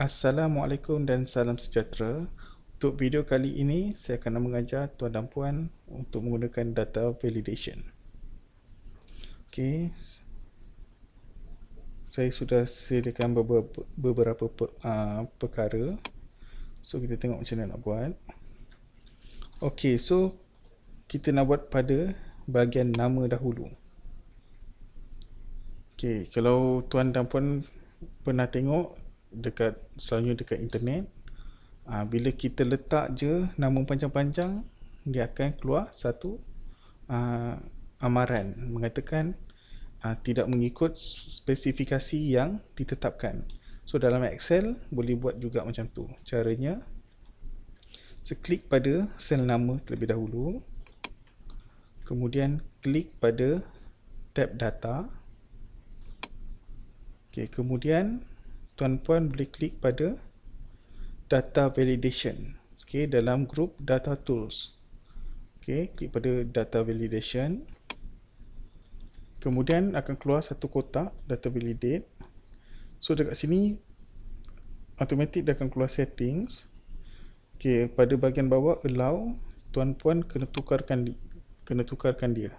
Assalamualaikum dan salam sejahtera. Untuk video kali ini, saya akan mengajar tuan dan puan untuk menggunakan data validation. Okey, saya sudah sediakan beberapa perkara. So, kita tengok macam mana nak buat. Okey, so kita nak buat pada bahagian nama dahulu. Okey, kalau tuan dan puan pernah tengok selalunya dekat internet, bila kita letak je nama panjang-panjang, dia akan keluar satu amaran mengatakan tidak mengikut spesifikasi yang ditetapkan. So dalam Excel boleh buat juga macam tu. Caranya, saya klik pada sel nama terlebih dahulu, kemudian klik pada tab data. Okey, kemudian tuan puan boleh klik pada data validation. Okey, dalam grup data tools. Okey, klik pada data validation. Kemudian akan keluar satu kotak data validate. So dekat sini automatik dia akan keluar settings. Okey, pada bahagian bawah allow, tuan puan kena tukarkan dia.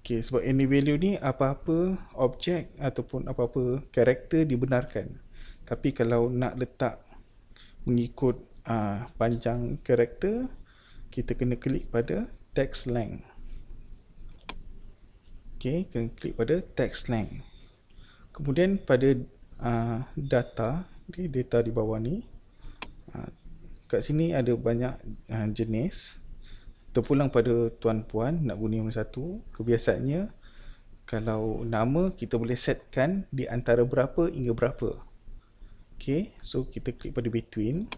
Okey, sebab any value ni apa-apa objek ataupun apa-apa karakter dibenarkan. Tapi kalau nak letak mengikut panjang karakter, kita kena klik pada text length. Okey, kena klik pada text length. Kemudian pada data, data di bawah ni, kat sini ada banyak jenis. Terpulang pada tuan puan nak guna yang satu. Kebiasaannya, kalau nama kita boleh setkan di antara berapa hingga berapa. Okey, so kita klik pada between.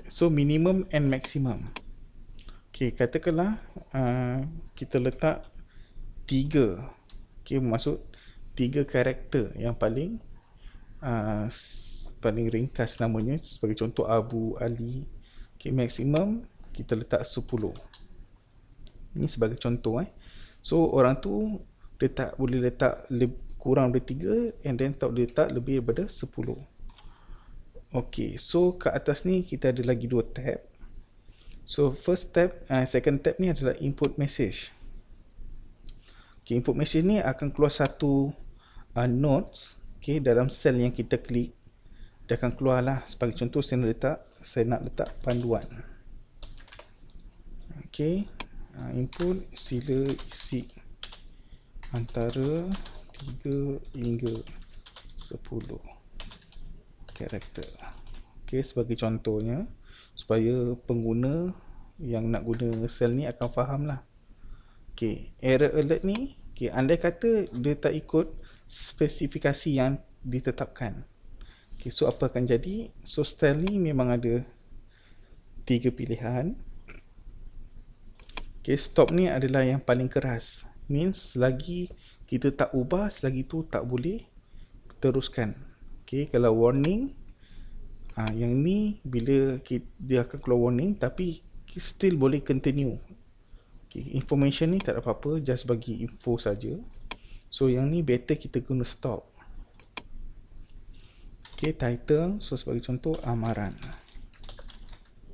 So minimum and maximum. Okey, katakanlah kita letak 3. Okey, maksud 3 karakter yang paling ringkas namanya. Sebagai contoh Abu, Ali. Okey, maximum kita letak 10. Ini sebagai contoh. So orang tu boleh letak kurang daripada 3 and then tak boleh letak lebih daripada 10. Okey, so kat atas ni kita ada lagi 2 tab. So first tab, second tab ni adalah input message. Okay, input message ni akan keluar satu notes, okay, dalam sel yang kita klik. Dia akan keluar lah. Sebagai contoh, saya nak letak panduan. Okay, input sila isi antara 3 hingga 10 karakter. Okay, sebagai contohnya, supaya pengguna yang nak guna sel ni akan faham lah. Okay, error alert ni, okay, andai kata dia tak ikut spesifikasi yang ditetapkan. Okay, so apa akan jadi? So style ni memang ada 3 pilihan. Okay, stop ni adalah yang paling keras. Means selagi kita tak ubah, selagi tu tak boleh teruskan. Okay, kalau warning, yang ni bila dia akan keluar warning, tapi still boleh continue. Okay, information ni tak ada apa-apa, just bagi info saja. So yang ni better kita guna stop. Okay, title, so sebagai contoh amaran.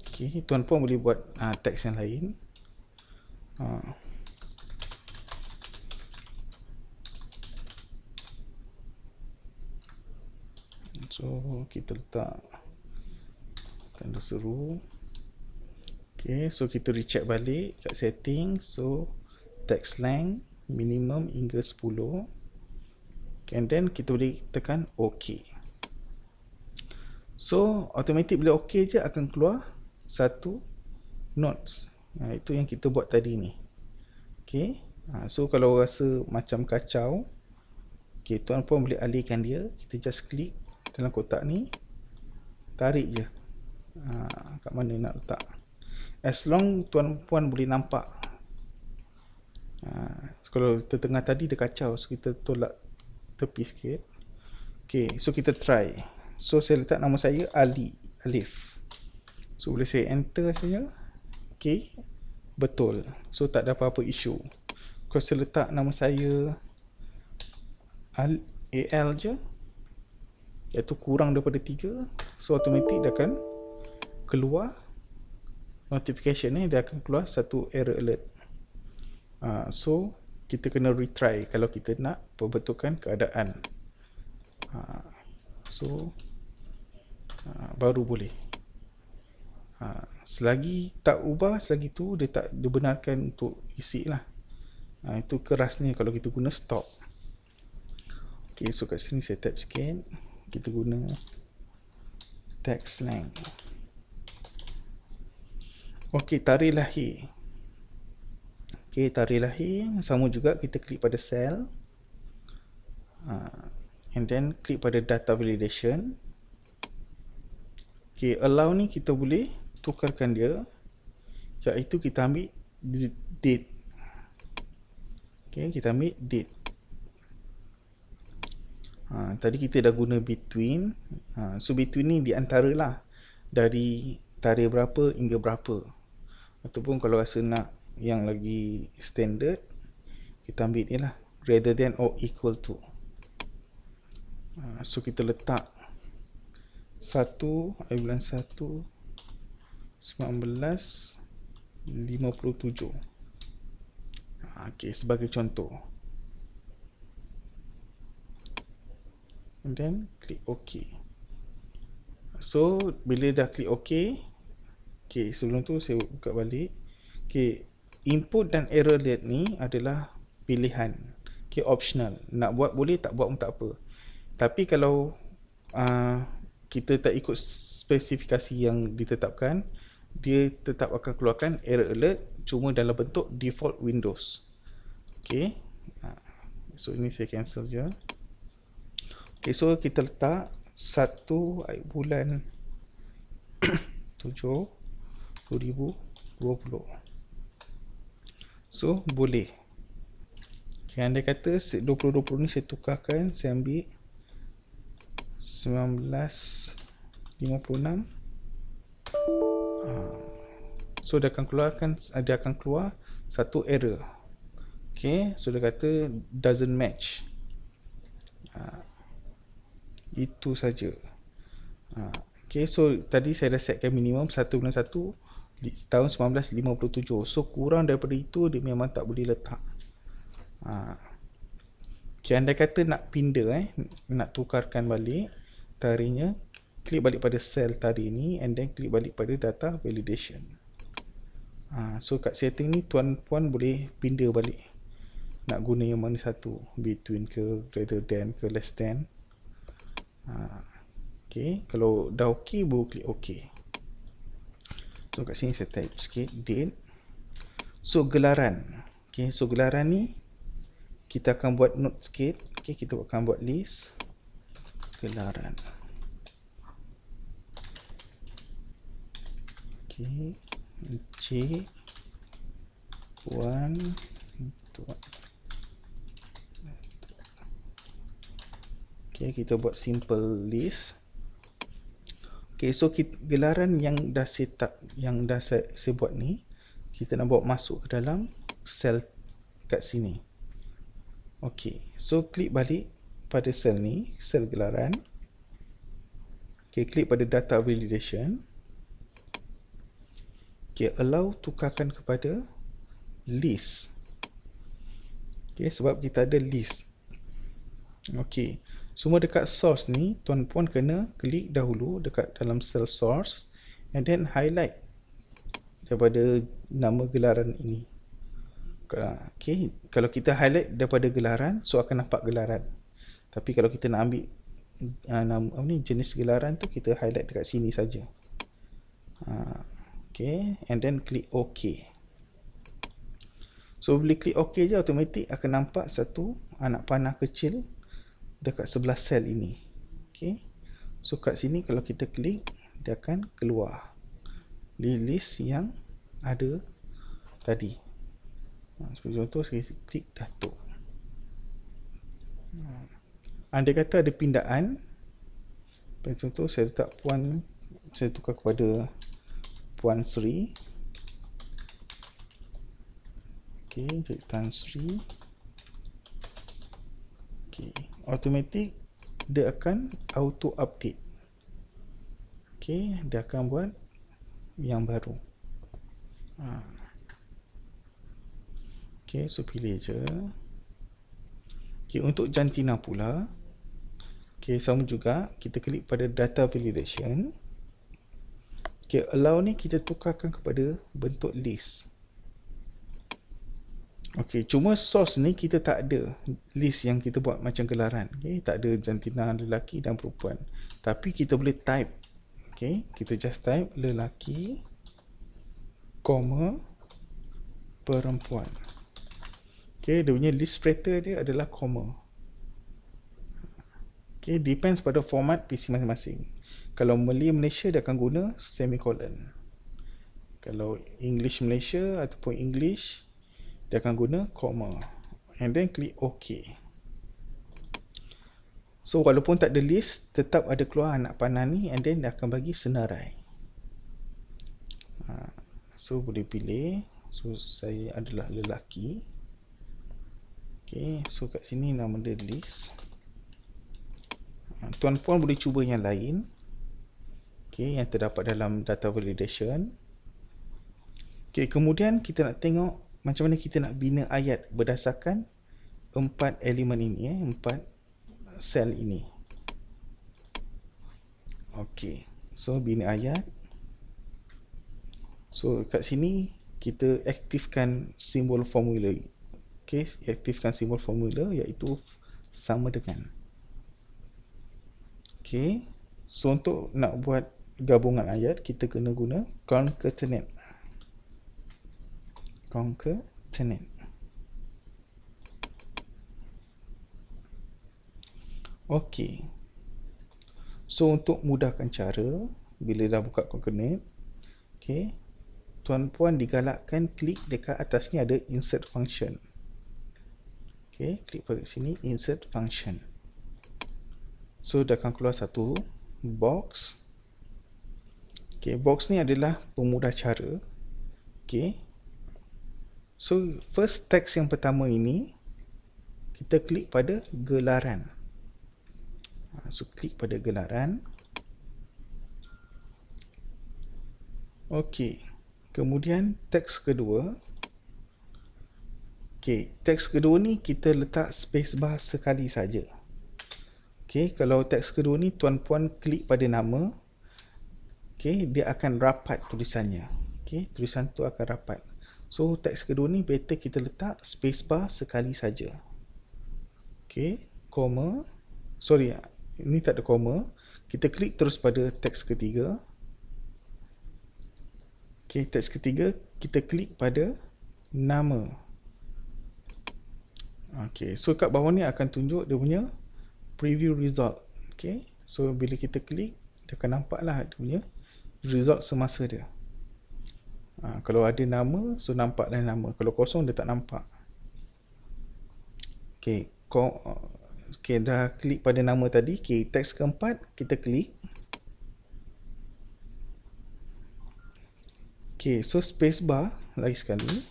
Okay, tuan puan boleh buat teks yang lain. So kita letak tanda seru. Okay, so kita recheck balik kat setting. So text length minimum hingga 10. Okay, and then kita boleh tekan OK. So automatic bila OK je akan keluar satu notes. Itu yang kita buat tadi ni. Okay, so kalau rasa macam kacau, okay, tuan puan boleh alihkan dia. Kita just klik dalam kotak ni, tarik je kat mana nak letak. As long tuan puan boleh nampak. Kalau tengah tadi dia kacau, so kita tolak tepi sikit. Okay, so kita try. So saya letak nama saya Ali, Alif. So boleh saya enter saja. Okay, betul. So tak ada apa-apa isu. Kalau saya letak nama saya AL je, iaitu kurang daripada 3, so automatic dia akan keluar notification ni, dia akan keluar satu error alert. So kita kena retry kalau kita nak perbetulkan keadaan. So baru boleh. Selagi tak ubah, selagi tu dia tak dibenarkan untuk isi lah. Itu kerasnya kalau kita guna stop. Ok, so kat sini saya type sikit. Kita guna text slang. Ok, tarikh lahir. Ok, tarikh lahir sama juga, kita klik pada cell, and then klik pada data validation. Ok, allow ni kita boleh tukarkan dia, iaitu kita ambil date. Ok, kita ambil date. Tadi kita dah guna between. So between ni diantara lah, dari tarikh berapa hingga berapa. Ataupun kalau rasa nak yang lagi standard, kita ambil ni lah, rather than or equal to. So kita letak 1 bulan 1 1957. Ok, sebagai contoh. And then klik OK. So bila dah klik OK, ok, sebelum tu saya buka balik. Ok, input dan error alert ni adalah pilihan. Ok, optional. Nak buat boleh, tak buat pun tak apa. Tapi kalau kita tak ikut spesifikasi yang ditetapkan, dia tetap akan keluarkan error alert, cuma dalam bentuk default Windows. Ok, so ini saya cancel je. Ok, so kita letak 1 bulan 7 2020. So boleh. Ok, andai kata 2020 ni saya tukarkan, saya ambil 1956. So dia akan keluar satu error. Ok, so dia kata doesn't match. Itu saja. Ok, so tadi saya dah setkan minimum 1 bulan 1 tahun 1957. So kurang daripada itu dia memang tak boleh letak. Ok, andai kata nak pindah, nak tukarkan balik tarikhnya, klik balik pada sel tarikh ni, and then klik balik pada data validation. So kat setting ni tuan-puan boleh pindah balik, nak guna yang mana satu, between ke, greater than ke, less than. Ok, kalau dah ok, baru klik ok. So kat sini saya type sikit date. So gelaran. Ok, so gelaran ni kita akan buat note sikit. Ok, kita akan buat list gelaran. Ok, C 1 ok, kita buat simple list. Ok, so gelaran yang dah setup, yang dah saya buat ni, kita nak bawa masuk ke dalam sel kat sini. Ok, so klik balik pada sel ni, sel gelaran. Ok, klik pada data validation. Ok, allow tukarkan kepada list. Ok, sebab kita ada list. Ok, semua dekat source ni, tuan-puan kena klik dahulu dekat dalam cell source, and then highlight daripada nama gelaran ini. Ok, kalau kita highlight daripada gelaran, so akan nampak gelaran. Tapi kalau kita nak ambil jenis gelaran tu, kita highlight dekat sini saja. Ok, and then klik OK. So bila klik OK je, automatik akan nampak satu anak panah kecil dekat sebelah sel ini. Ok, so kat sini kalau kita klik, dia akan keluar list yang ada tadi. Seperti contoh, saya klik Datuk. Andai kata ada pindaan, seperti contoh saya letak Puan, saya tukar kepada Puan Sri. Ok, jadi Tan Sri. Ok, automatik dia akan auto update. Okay, dia akan buat yang baru. Okay, so pilih je. Okay, untuk jantina pula, okay, sama juga, kita klik pada data validation. Okay, allow ni kita tukarkan kepada bentuk list. Okay, cuma source ni kita tak ada list yang kita buat macam gelaran. Okay, tak ada jantina lelaki dan perempuan. Tapi kita boleh type. Okay, kita just type lelaki, perempuan. Okay, dia punya list spreader dia adalah koma. Okay, depends pada format PC masing-masing. Kalau Malay Malaysia dia akan guna semicolon. Kalau English Malaysia ataupun English dia akan guna koma. And then klik OK. So walaupun tak ada list, tetap ada keluar anak panah ni, and then dia akan bagi senarai. So boleh pilih. So saya adalah lelaki. Okay, so kat sini nama dia list. Tuan-puan boleh cuba yang lain. Okay, yang terdapat dalam data validation. Okay, kemudian kita nak tengok macam mana kita nak bina ayat berdasarkan 4 elemen ini, 4 sel ini. Okay, so bina ayat. So kat sini kita aktifkan simbol formula. Okay, aktifkan simbol formula iaitu sama dengan. Okay, so untuk nak buat gabungan ayat, kita kena guna concatenate. Okay, so untuk mudahkan cara, bila dah buka concatenate, okay, tuan-puan digalakkan klik dekat atas ni ada insert function. Okay, klik pada sini insert function. So dah akan keluar satu box. Okay, box ni adalah pemudah cara. Okay, so first text yang pertama ini kita klik pada gelaran. So klik pada gelaran. Okay, kemudian teks kedua. Okay, teks kedua ni kita letak spacebar sekali saja. Okay, kalau teks kedua ni tuan-puan klik pada nama, okay, dia akan rapat tulisannya. Okay, tulisan tu akan rapat. So teks kedua ni better kita letak spacebar sekali saja. Okay, koma. Sorry, ini tak ada koma. Kita klik terus pada teks ketiga. Okay, teks ketiga kita klik pada nama. Okay, so kat bawah ni akan tunjuk dia punya preview result. Okay, so bila kita klik, dia akan nampak lah dia punya result semasa dia. Kalau ada nama, so nampaklah nama. Kalau kosong, dia tak nampak. Okay, okay, dah klik pada nama tadi. Okay, teks keempat kita klik. Okay, so spacebar lagi sekali.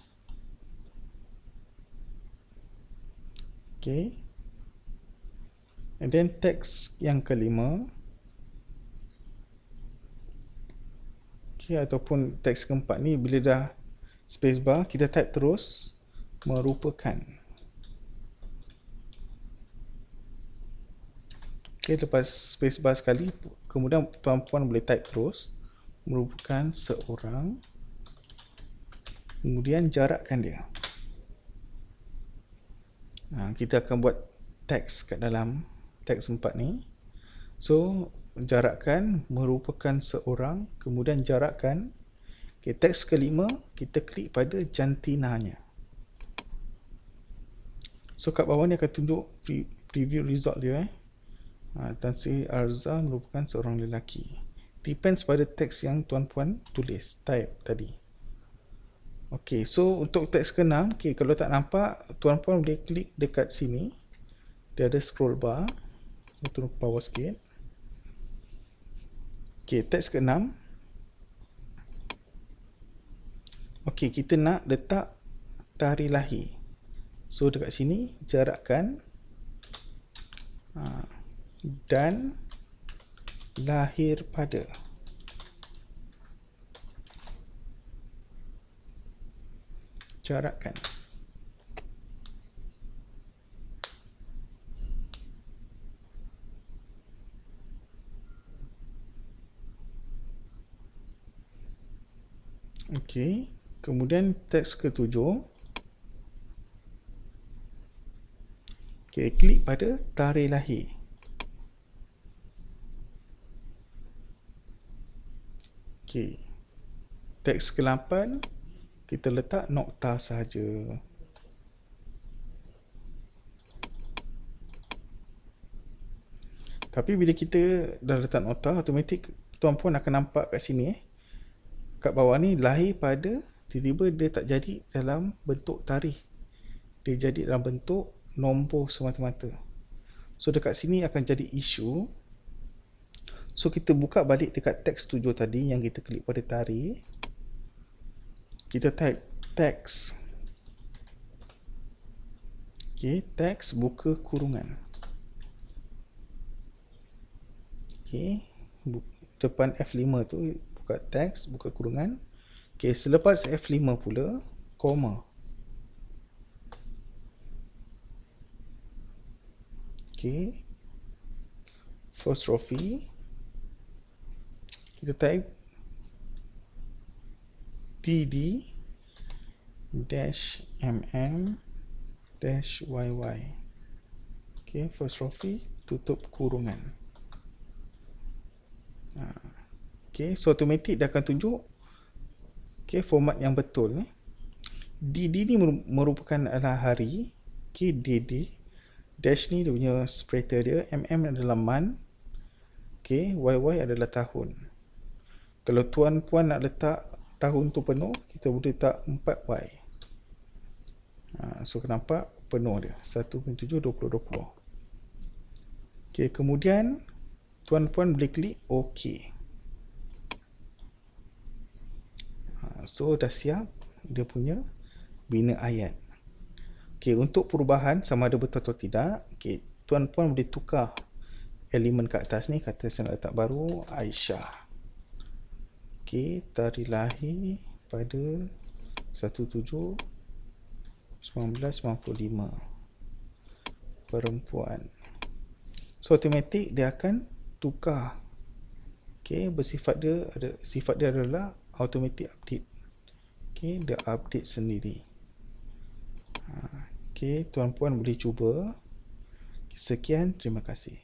Okay, and then teks yang kelima. Okay, ataupun teks keempat ni bila dah spacebar, kita type terus merupakan. Okay, lepas spacebar sekali, kemudian tuan-puan boleh type terus merupakan seorang, kemudian jarakkan dia. Kita akan buat teks kat dalam teks 4 ni. So jarakkan merupakan seorang, kemudian jarakkan. Okay, teks kelima kita klik pada jantinanya. So kat bawah ni akan tunjuk preview result dia. Tan Sri Arza merupakan seorang lelaki. Depends pada teks yang tuan-puan tulis, type tadi. Okay, so untuk teks ke-6, okay, kalau tak nampak, tuan-puan boleh klik dekat sini. Dia ada scroll bar. Saya turun ke bawah sikit. Okay, teks ke-6. Okay, kita nak letak tarikh lahir. So dekat sini, jarakkan dan lahir pada. Caratkan. Okey, kemudian teks ketujuh. Okey, klik pada tarikh lahir. Okey. Teks ke-8 kita letak nokta sahaja. Tapi bila kita dah letak nokta, automatik tuan-puan akan nampak kat sini kat bawah ni lahir pada, tiba-tiba dia tak jadi dalam bentuk tarikh. Dia jadi dalam bentuk nombor semata-mata. So dekat sini akan jadi isu. So kita buka balik dekat teks 7 tadi yang kita klik pada tarikh. Kita type teks. Okey, teks buka kurungan. Okey, depan F5 tu buka teks buka kurungan. Okey, selepas F5 pula koma. Okey, apostrophe. Kita type dd dash mm dash yy. Okey, apostrophe tutup kurungan. Okey, so automatik dia akan tunjuk format yang betul. DD ni merupakan adalah hari. Okey, DD dash ni dia punya separator dia, MM adalah month. Okey, YY adalah tahun. Kalau tuan-puan nak letak tahun tu penuh, kita boleh letak 4Y. So nampak penuh dia 1.7/2020. Okey, kemudian tuan-puan boleh klik OK. So dah siap dia punya bina ayat. Okey, untuk perubahan sama ada betul atau tidak, okey, tuan-puan boleh tukar elemen kat atas ni. Kata saya nak letak baru Aisyah. Okey, tarikh lahir pada 1/7/1995. Perempuan. So automatik dia akan tukar. Okey, bersifat dia ada, sifat dia adalah automatic update. Okey, dia update sendiri. Okey, tuan-puan boleh cuba. Sekian, terima kasih.